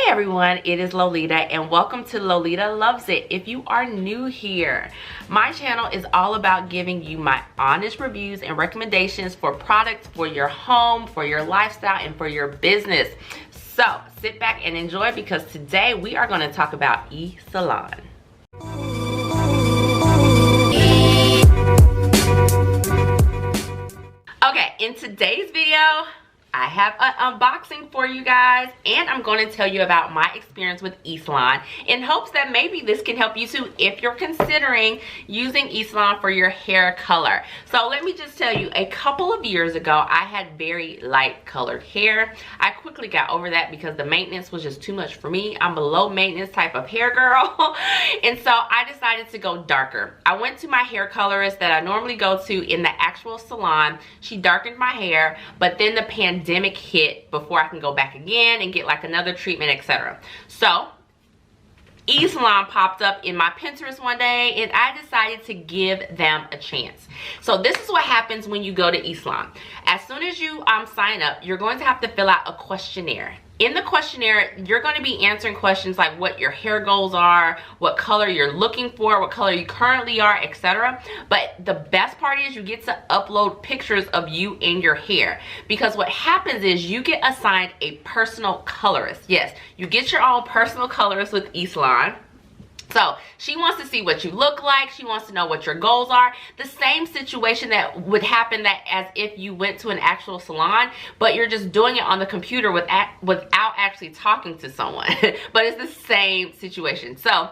everyone, it is Lolita and welcome to Lolita Loves It. If you are new here, my channel is all about giving you my honest reviews and recommendations for products for your home, for your lifestyle, and for your business. So sit back and enjoy because today we are going to talk about ESalon. Okay, in today's video, I have an unboxing for you guys, and I'm going to tell you about my experience with ESalon in hopes that maybe this can help you too if you're considering using ESalon for your hair color. So let me just tell you, a couple of years ago, I had very light colored hair. I quickly got over that because the maintenance was just too much for me. I'm a low maintenance type of hair girl. And so I decided to go darker. I went to my hair colorist that I normally go to in the actual salon. She darkened my hair, but then the pandemic hit before I can go back again and get like another treatment, etc. So ESalon popped up in my Pinterest one day and I decided to give them a chance. So this is what happens when you go to ESalon. As soon as you sign up, you're going to have to fill out a questionnaire. In the questionnaire, you're going to be answering questions like what your hair goals are, what color you're looking for, what color you currently are, etc. But the best part is you get to upload pictures of you and your hair. Because what happens is you get assigned a personal colorist. Yes, you get your own personal colorist with ESalon. So she wants to see what you look like. She wants to know what your goals are. The same situation that would happen that as if you went to an actual salon, but you're just doing it on the computer without actually talking to someone. But it's the same situation. So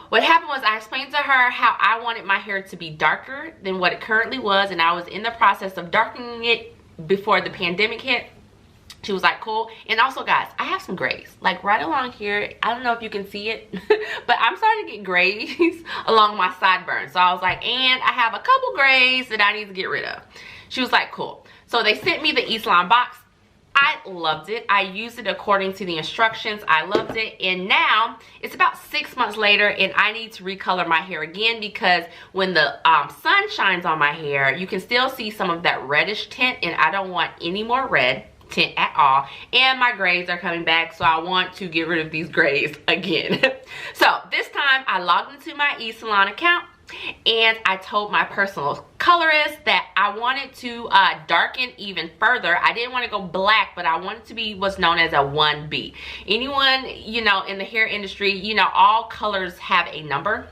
what happened was I explained to her how I wanted my hair to be darker than what it currently was, and I was in the process of darkening it before the pandemic hit. She was like, cool. And also, guys, I have some grays. Like right along here. I don't know if you can see it, but I'm starting to get grays along my sideburns. So I was like, and I have a couple grays that I need to get rid of. She was like, cool. So they sent me the ESalon box. I loved it. I used it according to the instructions. I loved it. And now it's about 6 months later and I need to recolor my hair again because when the sun shines on my hair, you can still see some of that reddish tint and I don't want any more red tint at all, and my grays are coming back, so I want to get rid of these grays again. So this time I logged into my ESalon account and I told my personal colorist that I wanted to darken even further. I didn't want to go black, but I wanted to be what's known as a 1B. Anyone, you know, in the hair industry, you know, all colors have a number.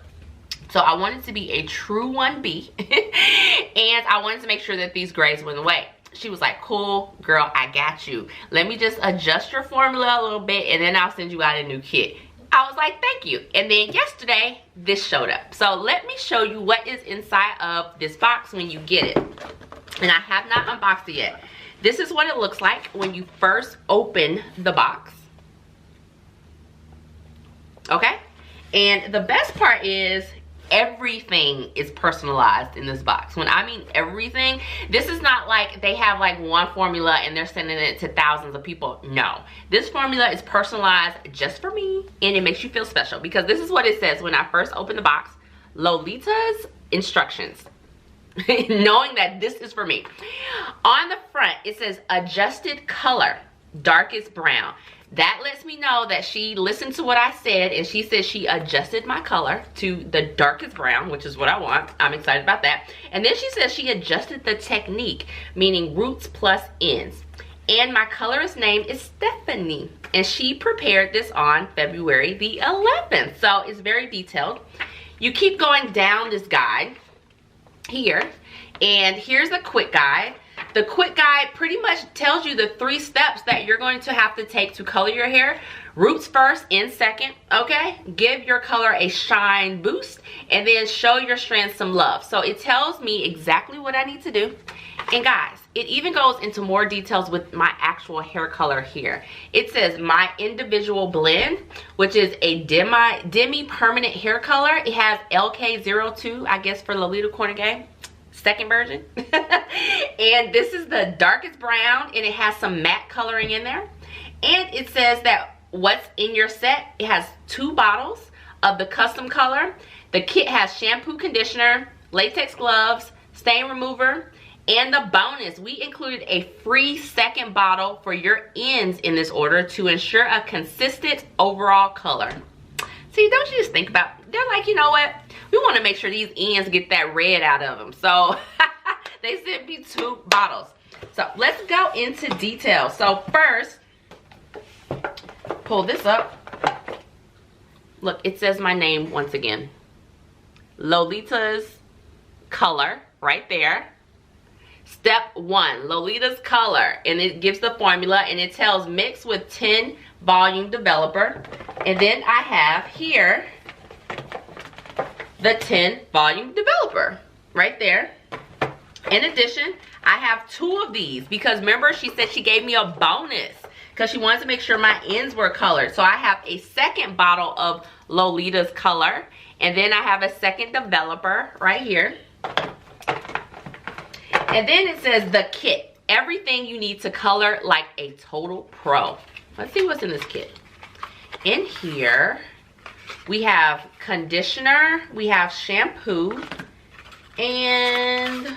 So I wanted to be a true 1B and I wanted to make sure that these grays went away. She was like, cool, girl, I got you. Let me just adjust your formula a little bit and then I'll send you out a new kit. I was like, thank you. And then yesterday, this showed up. So let me show you what is inside of this box when you get it. And I have not unboxed it yet. This is what it looks like when you first open the box. Okay? And the best part is everything is personalized in this box. When I mean everything, this is not like they have like one formula and they're sending it to thousands of people. No, this formula is personalized just for me and it makes you feel special because this is what it says when I first opened the box. Lolita's instructions. Knowing that this is for me. On the front it says adjusted color, darkest brown. That lets me know that she listened to what I said and she said she adjusted my color to the darkest brown, which is what I want. I'm excited about that. And then she says she adjusted the technique, meaning roots plus ends. And my colorist name is Stephanie. And she prepared this on February the 11th. So it's very detailed. You keep going down this guide here. And here's a quick guide. The quick guide pretty much tells you the 3 steps that you're going to have to take to color your hair. Roots first, ends second, okay? Give your color a shine boost and then show your strands some love. So it tells me exactly what I need to do. And guys, it even goes into more details with my actual hair color here. It says my individual blend, which is a demi permanent hair color. It has LK02, I guess for Lolita Cornegay. Second version. And this is the darkest brown and it has some matte coloring in there. And it says that what's in your set, it has 2 bottles of the custom color. The kit has shampoo, conditioner, latex gloves, stain remover, And the bonus, we included a free second bottle for your ends in this order to ensure a consistent overall color. See, don't you just think about, they're like, you know what? We want to make sure these ends get that red out of them. So they sent me 2 bottles. So let's go into detail. So first, pull this up. Look, it says my name once again. Lolita's Color, right there. Step 1, Lolita's Color, and it gives the formula, and it tells mix with 10 volume developer. And then I have here the 10 volume developer right there. In addition, I have 2 of these because remember she said she gave me a bonus because she wanted to make sure my ends were colored. So I have a second bottle of Lolita's Color, and then I have a second developer right here. And then it says the kit, everything you need to color like a total pro. Let's see what's in this kit. In here, we have conditioner, we have shampoo, and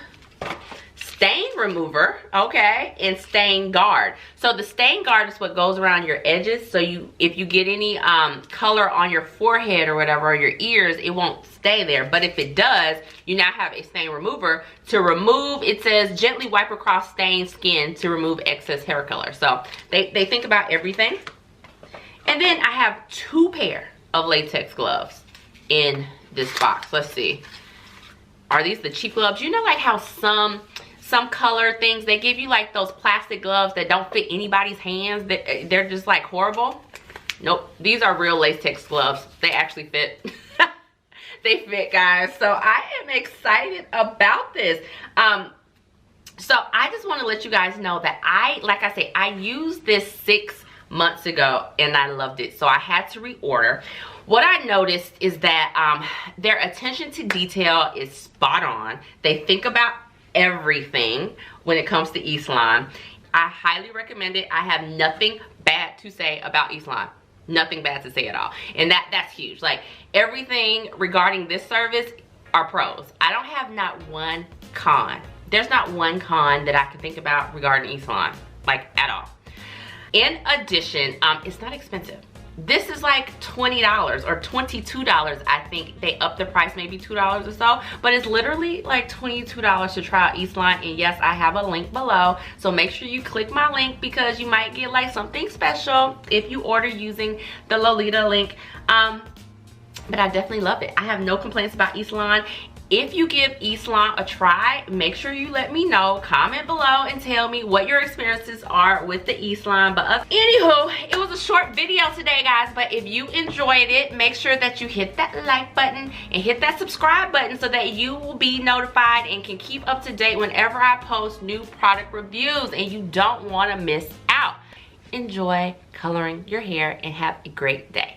stain remover, okay, and stain guard. So the stain guard is what goes around your edges, so if you get any color on your forehead or whatever, or your ears, it won't stay there. But if it does, you now have a stain remover to remove. It says gently wipe across stained skin to remove excess hair color. So they think about everything. And then I have 2 pair of latex gloves in this box. Let's see, are these the cheap gloves? You know, like how some color things, they give you like those plastic gloves that don't fit anybody's hands, they're just like horrible. Nope, these are real latex gloves. They actually fit. They fit, guys. So I am excited about this. So I just want to let you guys know that like I say, I used this 6 months ago and I loved it, so I had to reorder. What I noticed is that their attention to detail is spot on. They think about everything when it comes to ESalon. I highly recommend it. I have nothing bad to say about ESalon. Nothing bad to say at all. And that's huge. Like, everything regarding this service are pros. I don't have not one con. There's not one con that I can think about regarding ESalon, like, at all. In addition, it's not expensive. This is like $20 or $22. I think they upped the price maybe $2 or so, but it's literally like $22 to try out ESalon. And yes, I have a link below, so make sure you click my link because you might get like something special if you order using the Lolita link. But I definitely love it. I have no complaints about ESalon. If you give ESalon a try, make sure you let me know. Comment below and tell me what your experiences are with the ESalon. But anywho, it was a short video today, guys. But if you enjoyed it, make sure that you hit that like button and hit that subscribe button so that you will be notified and can keep up to date whenever I post new product reviews and you don't want to miss out. Enjoy coloring your hair and have a great day.